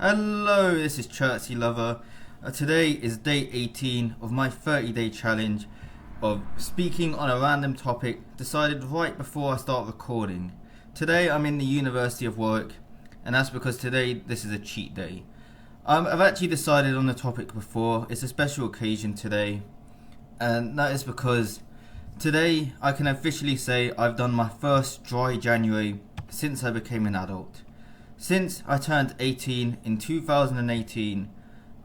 Hello, this is Chertsey Lover. Today is day 18 of my 30-day challenge of speaking on a random topic decided right before I start recording. Today I'm in the University of Warwick, and that's because today this is a cheat day. I've actually decided on the topic before. It's a special occasion today, and that is because today I can officially say I've done my first dry January since I became an adult. Since I turned 18 in 2018,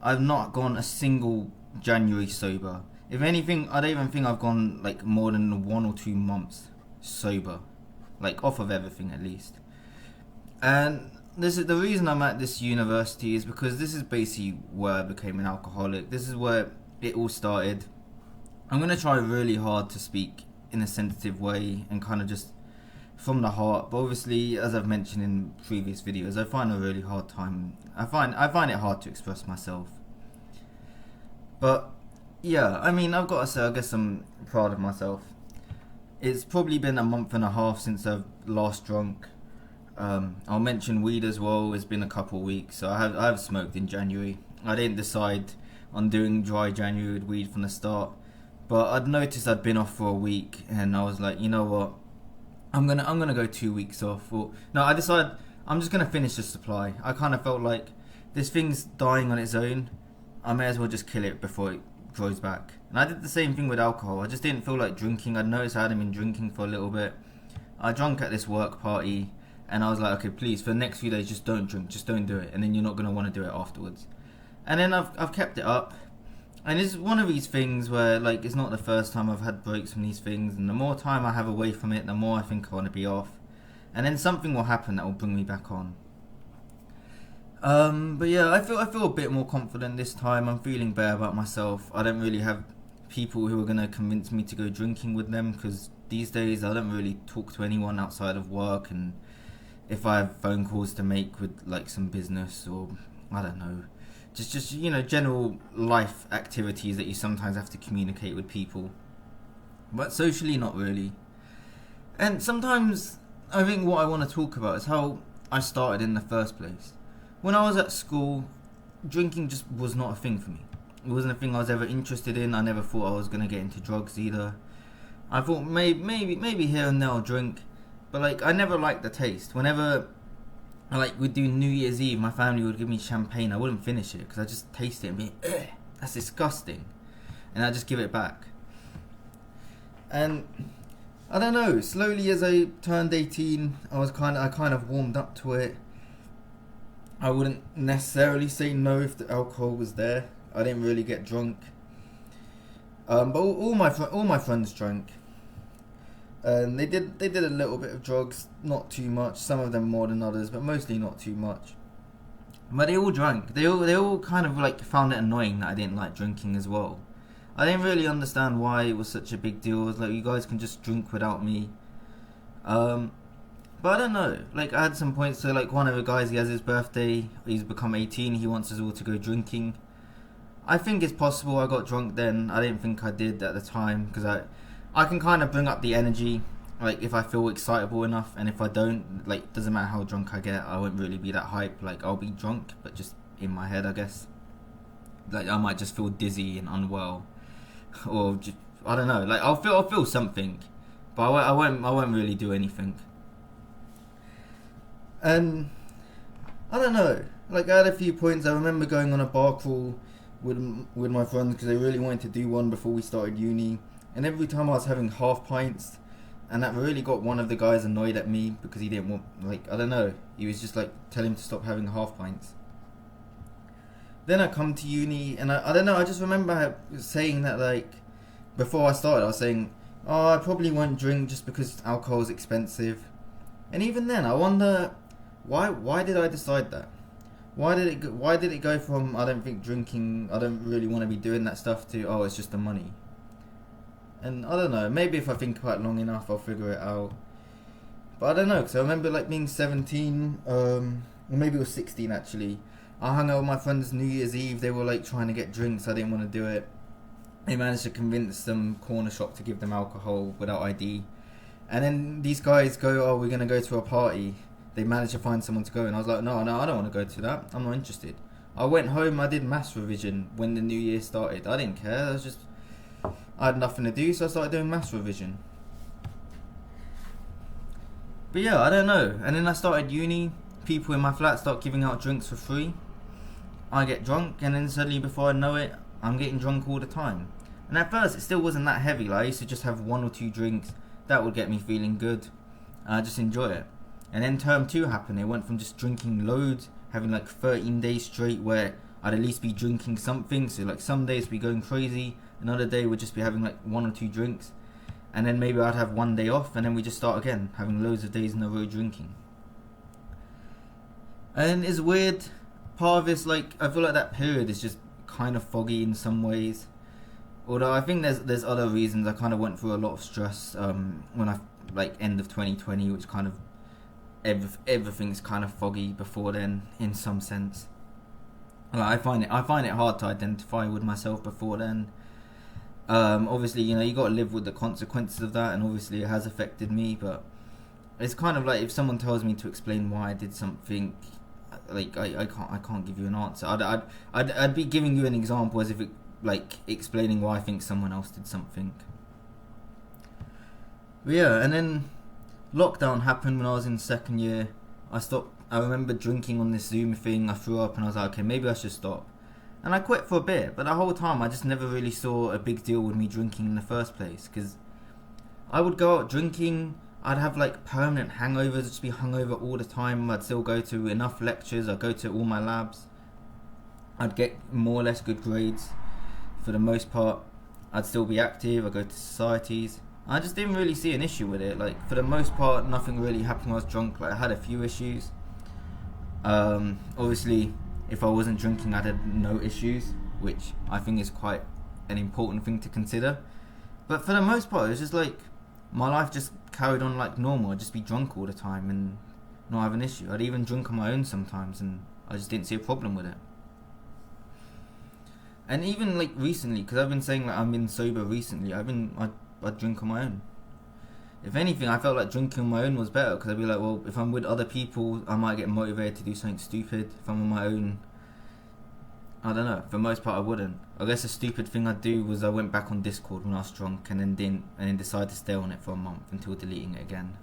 I've not gone a single January sober. If anything, I don't even think I've gone like more than 1 or 2 months sober, like off of everything at least. And this is the reason I'm at this university is because this is basically where I became an alcoholic. This is where it all started. I'm gonna try really hard to speak in a sensitive way and kind of just from the heart, but obviously, as I've mentioned in previous videos, I find a really hard time. I find it hard to express myself. But yeah, I mean, I've got to say, I guess I'm proud of myself. It's probably been a month and a half since I've last drunk. I'll mention weed as well. It's been a couple of weeks, so I have smoked in January. I didn't decide on doing dry January with weed from the start, but I'd noticed I'd been off for a week, and I was like, you know what? I'm gonna go 2 weeks off. Or no, I decided I'm just gonna finish the supply. I kind of felt like this thing's dying on its own. I may as well just kill it before it grows back. And I did the same thing with alcohol. I just didn't feel like drinking. I'd noticed I hadn't been drinking for a little bit. I drank at this work party, and I was like, okay, please, for the next few days, just don't drink, just don't do it, and then you're not gonna want to do it afterwards. And then I've kept it up. And it's one of these things where, like, it's not the first time I've had breaks from these things, and the more time I have away from it, the more I think I want to be off. And then something will happen that will bring me back on. But yeah, I feel a bit more confident this time. I'm feeling better about myself. I don't really have people who are going to convince me to go drinking with them, because these days I don't really talk to anyone outside of work, and if I have phone calls to make with, like, some business, or, I don't know, just you know, general life activities that you sometimes have to communicate with people, but socially not really. And sometimes I think what I want to talk about is how I started in the first place. When I was at school, drinking just was not a thing for me. It wasn't a thing I was ever interested in. I never thought I was going to get into drugs either. I thought maybe here and there I'll drink, but like I never liked the taste. Whenever we'd do New Year's Eve, my family would give me champagne. I wouldn't finish it because I just taste it and be, that's disgusting, and I just give it back. And I don't know. Slowly, as I turned 18, I kind of warmed up to it. I wouldn't necessarily say no if the alcohol was there. I didn't really get drunk, but all my friends drank. And they did a little bit of drugs, not too much. Some of them more than others, but mostly not too much. But they all drank. They all kind of like found it annoying that I didn't like drinking as well. I didn't really understand why it was such a big deal. It was like, you guys can just drink without me. But I don't know. Like, I had some points. So like, one of the guys, he has his birthday. He's become 18. He wants us all to go drinking. I think it's possible I got drunk then. I didn't think I did at the time, because I can kind of bring up the energy, like if I feel excitable enough, and if I don't, like, doesn't matter how drunk I get, I won't really be that hype. Like, I'll be drunk, but just in my head, I guess. Like, I might just feel dizzy and unwell, or just, I don't know. Like, I'll feel something, but I won't really do anything. And I don't know. Like, I had a few points. I remember going on a bar crawl with my friends because they really wanted to do one before we started uni. And every time I was having half pints, and that really got one of the guys annoyed at me because he didn't want, like, I don't know, he was just like, tell him to stop having half pints. Then I come to uni, and I don't know, I just remember saying that, like, before I started, I was saying, oh, I probably won't drink just because alcohol is expensive. And even then, I wonder, why did I decide that? Why did it go from, I don't think drinking, I don't really want to be doing that stuff, to, oh, it's just the money. And I don't know, maybe if I think quite long enough, I'll figure it out. But I don't know, because I remember like being 17, or maybe it was 16 actually. I hung out with my friends New Year's Eve. They were like trying to get drinks. I didn't want to do it. They managed to convince some corner shop to give them alcohol without ID. And then these guys go, oh, we're going to go to a party. they managed to find someone to go, and I was like, no, I don't want to go to that. I'm not interested. I went home. I did maths revision when the new year started. I didn't care. I had nothing to do, so I started doing maths revision. But yeah, I don't know. And then I started uni. People in my flat start giving out drinks for free. I get drunk, and then suddenly, before I know it, I'm getting drunk all the time. And at first, it still wasn't that heavy. Like, I used to just have 1 or 2 drinks. That would get me feeling good. I just enjoy it. And then term 2 happened. It went from just drinking loads, having like 13 days straight where I'd at least be drinking something. So like some days we'd be going crazy. Another day we'd just be having like 1 or 2 drinks. And then maybe I'd have 1 day off, and then we just start again, having loads of days in a row drinking. And it's weird. Part of it's like, I feel like that period is just kind of foggy in some ways. Although I think there's other reasons. I kind of went through a lot of stress when I like end of 2020, which kind of everything's kind of foggy before then in some sense. Like, I find it hard to identify with myself before then. Obviously, you know, you got to live with the consequences of that, and obviously it has affected me. But it's kind of like, if someone tells me to explain why I did something, like I can't give you an answer. I'd be giving you an example as if it, like, explaining why I think someone else did something. But yeah, and then lockdown happened when I was in second year. I remember drinking on this Zoom thing. I threw up and I was like, okay, maybe I should stop. And I quit for a bit, but the whole time I just never really saw a big deal with me drinking in the first place, because I would go out drinking. I'd have like permanent hangovers, just be hungover all the time. I'd still go to enough lectures. I'd go to all my labs. I'd get more or less good grades for the most part. I'd still be active. I'd go to societies. I just didn't really see an issue with it. Like, for the most part, nothing really happened when I was drunk. Like, I had a few issues. Obviously, if I wasn't drinking, I'd had no issues, which I think is quite an important thing to consider. But for the most part, it was just like, my life just carried on like normal. I'd just be drunk all the time and not have an issue. I'd even drink on my own sometimes, and I just didn't see a problem with it. And even like recently, because I've been saying like I've been sober recently, I drink on my own. If anything, I felt like drinking on my own was better, because I'd be like, well, if I'm with other people, I might get motivated to do something stupid. If I'm on my own, I don't know. For the most part, I wouldn't. I guess a stupid thing I'd do was I went back on Discord when I was drunk, and then decided to stay on it for a month until deleting it again.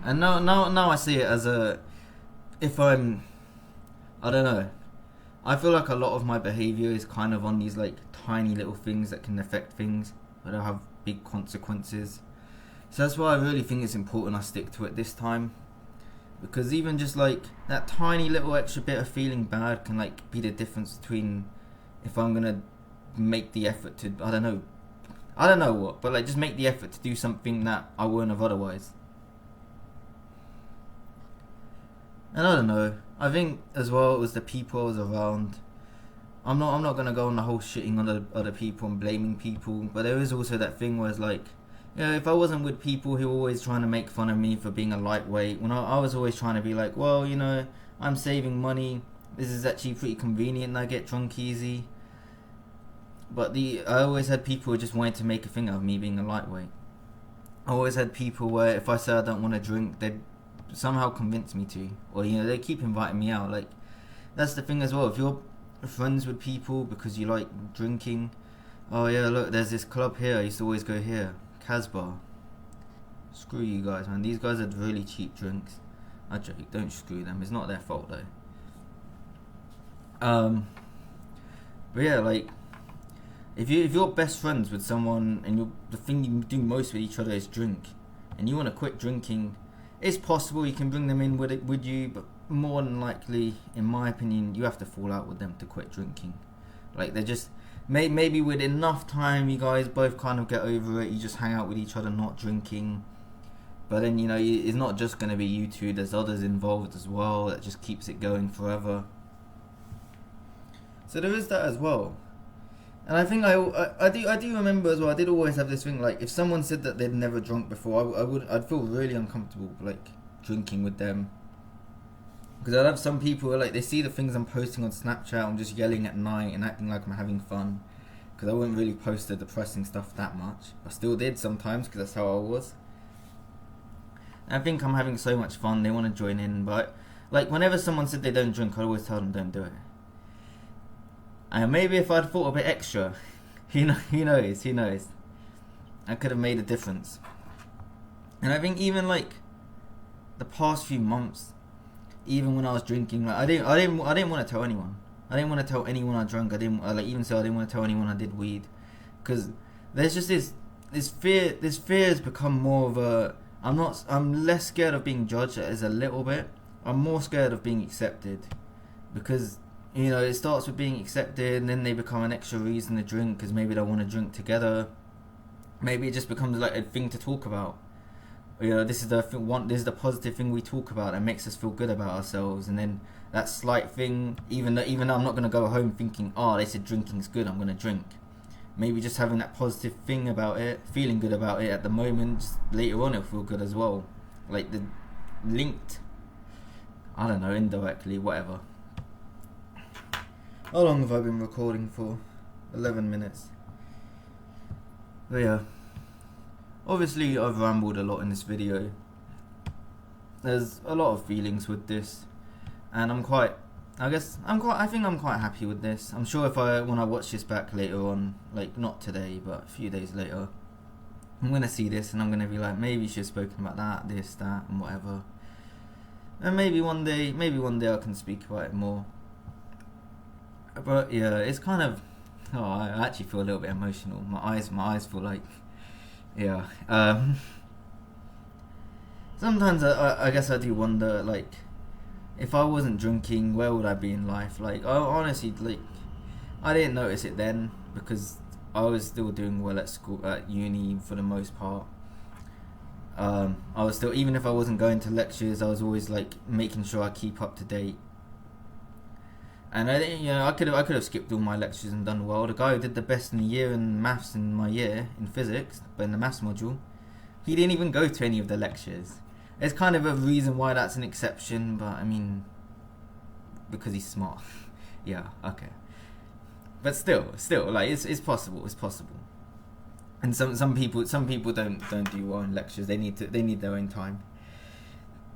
And now I see it as I don't know. I feel like a lot of my behaviour is kind of on these like tiny little things that can affect things, but they'll have big consequences. So that's why I really think it's important I stick to it this time. Because even just like that tiny little extra bit of feeling bad can like be the difference between if I'm gonna make the effort to, I don't know what, but like just make the effort to do something that I wouldn't have otherwise. And I don't know, I think as well it was the people I was around. I'm not gonna go on the whole shitting on other people and blaming people, but there is also that thing where it's like, you know, if I wasn't with people who were always trying to make fun of me for being a lightweight, when I was always trying to be like, well, you know, I'm saving money, this is actually pretty convenient and I get drunk easy. But I always had people who just wanted to make a thing of me being a lightweight. I always had people where if I said I don't want to drink, they'd somehow convince me to, or you know, they keep inviting me out. Like, that's the thing as well. If you're friends with people because you like drinking, oh yeah, look, there's this club here, I used to always go here, Casbah. Screw you guys, man. These guys had really cheap drinks. I joke, don't screw them. It's not their fault though. But yeah, like, if you're best friends with someone and the thing you do most with each other is drink, and you want to quit drinking, it's possible you can bring them in with you, but more than likely, in my opinion, you have to fall out with them to quit drinking. Like, they're just maybe with enough time, you guys both kind of get over it. You just hang out with each other, not drinking. But then, you know, it's not just going to be you two. There's others involved as well. That just keeps it going forever. So there is that as well. And I think I do remember as well, I did always have this thing, like, if someone said that they'd never drunk before, I'd feel really uncomfortable, like, drinking with them. Because I'd have some people who are like, they see the things I'm posting on Snapchat, I'm just yelling at night and acting like I'm having fun. Because I wouldn't really post the depressing stuff that much. I still did sometimes, because that's how I was. I think I'm having so much fun. They want to join in, but like whenever someone said they don't drink, I always tell them don't do it. And maybe if I'd thought a bit extra, he knows, I could have made a difference. And I think even like the past few months, even when I was drinking, like I didn't want to tell anyone. I didn't want to tell anyone I drank. I didn't want to tell anyone I did weed, because there's just this fear. This fear has become more of a. I'm less scared of being judged as a little bit. I'm more scared of being accepted, because it starts with being accepted, and then they become an extra reason to drink because maybe they want to drink together. Maybe it just becomes like a thing to talk about. This is the positive thing we talk about that makes us feel good about ourselves, and then that slight thing, even though I'm not gonna go home thinking, they said drinking's good, I'm gonna drink. Maybe just having that positive thing about it, feeling good about it at the moment, just later on it'll feel good as well. Like the linked, I don't know, indirectly, whatever. How long have I been recording for? 11 minutes. But yeah. Obviously I've rambled a lot in this video. There's a lot of feelings with this, and I think I'm quite happy with this. I'm sure when I watch this back later on, like not today but a few days later, I'm gonna see this and I'm gonna be like, maybe you should have spoken about that, this, that and whatever. And maybe one day I can speak about it more. But yeah, it's kind of I actually feel a little bit emotional. My eyes feel like, yeah. Sometimes I guess I do wonder, like, if I wasn't drinking, where would I be in life? Like, I honestly, like, I didn't notice it then because I was still doing well at school, at uni for the most part. I was still, even if I wasn't going to lectures, I was always like making sure I keep up to date. And I think, I could have skipped all my lectures and done well. The guy who did the best in the year in maths in my year in physics, but in the maths module, he didn't even go to any of the lectures. There's kind of a reason why that's an exception, but I mean, because he's smart. Yeah, okay. But still, like it's possible. And some people don't do well in lectures. They need their own time.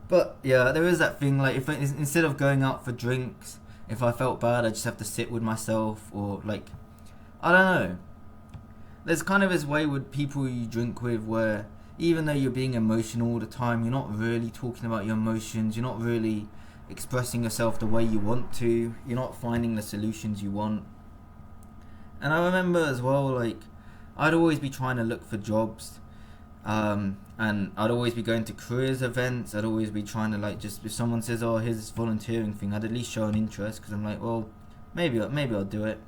But yeah, there is that thing, like, if instead of going out for drinks, if I felt bad, I just have to sit with myself, or like, I don't know. There's kind of this way with people you drink with where even though you're being emotional all the time, you're not really talking about your emotions, you're not really expressing yourself the way you want to, you're not finding the solutions you want. And I remember as well, like, I'd always be trying to look for jobs, and I'd always be going to careers events. I'd always be trying to, like, just, if someone says, here's this volunteering thing, I'd at least show an interest, because I'm like, well, maybe I'll do it.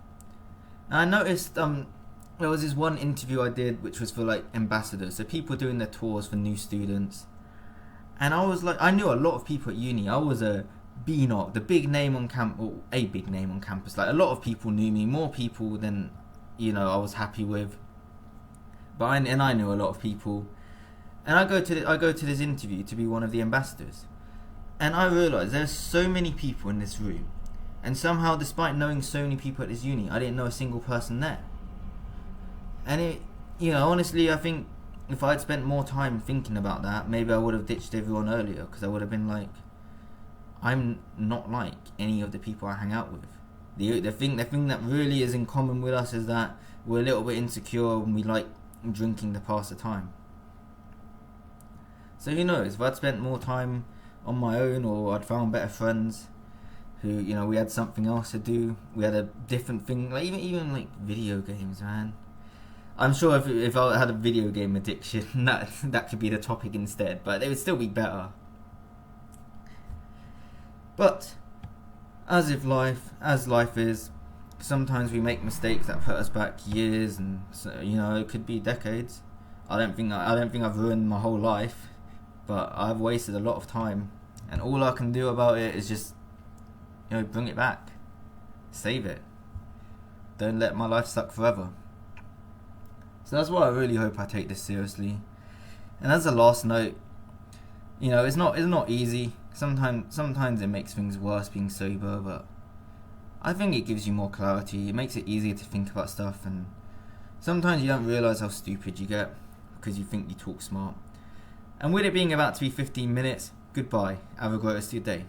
And I noticed there was this one interview I did which was for, like, ambassadors, so people doing their tours for new students. And I was like, I knew a lot of people at uni. I was a BNOC, the big name on a big name on campus. Like, a lot of people knew me, more people than I was happy with. But I knew a lot of people. And I go to this interview to be one of the ambassadors, and I realised there's so many people in this room, and somehow, despite knowing so many people at this uni, I didn't know a single person there. And it, honestly, I think if I'd spent more time thinking about that, maybe I would have ditched everyone earlier, because I would have been like, I'm not like any of the people I hang out with. The thing that really is in common with us is that we're a little bit insecure and we like drinking to pass the time. So who knows, if I'd spent more time on my own, or I'd found better friends who, we had something else to do, we had a different thing, like even like video games, man. I'm sure if I had a video game addiction, that could be the topic instead, but it would still be better. But as life is, sometimes we make mistakes that put us back years, and it could be decades. I don't think I've ruined my whole life, but I've wasted a lot of time, and all I can do about it is just bring it back, save it. Don't let my life suck forever. So that's why I really hope I take this seriously. And as a last note, it's not easy. Sometimes it makes things worse being sober, but I think it gives you more clarity. It makes it easier to think about stuff, and sometimes you don't realise how stupid you get because you think you talk smart. And with it being about to be 15 minutes, goodbye. Have a great rest of your day.